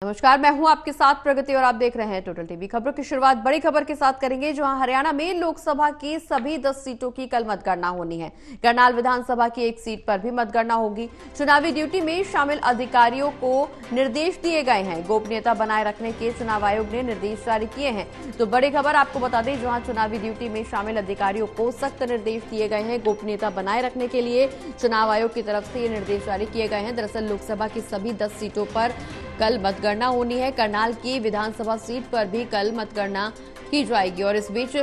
नमस्कार, मैं हूं आपके साथ प्रगति और आप देख रहे हैं टोटल टीवी। खबरों की शुरुआत बड़ी खबर के साथ करेंगे, जहां हरियाणा में लोकसभा की सभी 10 सीटों की कल मतगणना होनी है। करनाल विधानसभा की एक सीट पर भी मतगणना होगी। चुनावी ड्यूटी में शामिल अधिकारियों को निर्देश दिए गए हैं। गोपनीयता बनाए रखने के चुनाव आयोग ने निर्देश जारी किए हैं। तो बड़ी खबर आपको बता दें, जहां चुनावी ड्यूटी में शामिल अधिकारियों को सख्त निर्देश दिए गए हैं। गोपनीयता बनाए रखने के लिए चुनाव आयोग की तरफ से ये निर्देश जारी किए गए हैं। दरअसल लोकसभा की सभी 10 सीटों पर कल मतगणना होनी है। करनाल की विधानसभा सीट पर भी कल मतगणना की जाएगी और इस बीच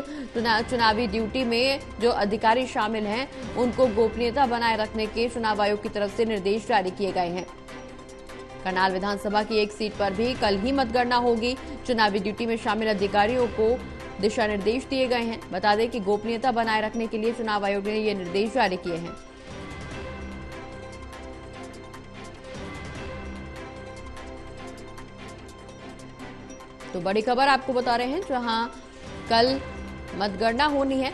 चुनावी ड्यूटी में जो अधिकारी शामिल हैं उनको गोपनीयता बनाए रखने के चुनाव आयोग की तरफ से निर्देश जारी किए गए हैं। करनाल विधानसभा की एक सीट पर भी कल ही मतगणना होगी। चुनावी ड्यूटी में शामिल अधिकारियों को दिशा निर्देश दिए गए हैं। बता दें कि गोपनीयता बनाए रखने के लिए चुनाव आयोग ने ये निर्देश जारी किए हैं। तो बड़ी खबर आपको बता रहे हैं, जहां कल मतगणना होनी है।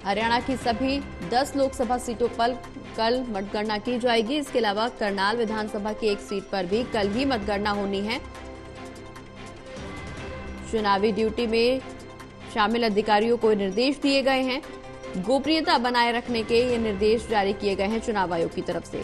हरियाणा की सभी 10 लोकसभा सीटों पर कल मतगणना की जाएगी। इसके अलावा करनाल विधानसभा की एक सीट पर भी कल ही मतगणना होनी है। चुनावी ड्यूटी में शामिल अधिकारियों को निर्देश दिए गए हैं। गोपनीयता बनाए रखने के ये निर्देश जारी किए गए हैं चुनाव आयोग की तरफ से।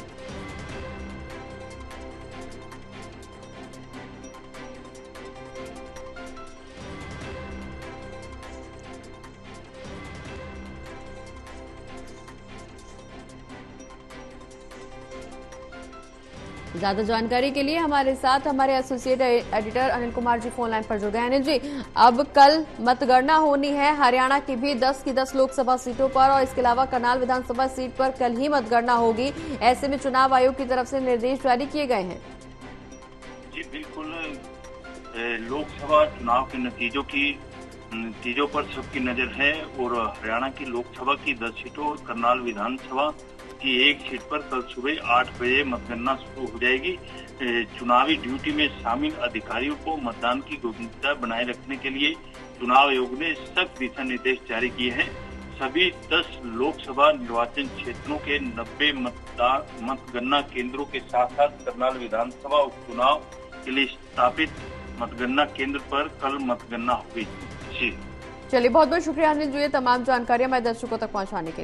ज्यादा जानकारी के लिए हमारे साथ हमारे associate editor Anil Kumar ji phone line पर जुड़ गए। अनिल जी, अब कल मतगणना होनी है हरियाणा की भी 10 की 10 लोकसभा सीटों पर और इसके अलावा करनाल विधानसभा सीट पर कल ही मतगणना होगी। ऐसे में चुनाव आयोग की तरफ से निर्देश जारी किए गए हैं। जी बिल्कुल, लोकसभा चुनाव के नतीजों पर सबकी नजर है और हरियाणा की लोकसभा की 10 सीटों और करनाल विधानसभा की एक सीट पर कल सुबह 8 बजे मतगणना शुरू हो जाएगी। चुनावी ड्यूटी में शामिल अधिकारियों को मतदान की गोपनीयता बनाए रखने के लिए चुनाव आयोग ने सख्त दिशा निर्देश जारी किए हैं। सभी 10 लोकसभा निर्वाचन क्षेत्रों के 90 मतगणना केंद्रों के साथ साथ करनाल विधानसभा उपचुनाव के लिए स्थापित मतगणना केंद्र पर कल मतगणना होगी। चलिए, बहुत बहुत शुक्रिया अनिल जी, ये तमाम जानकारियां हमारे दर्शकों तक पहुंचाने के लिए।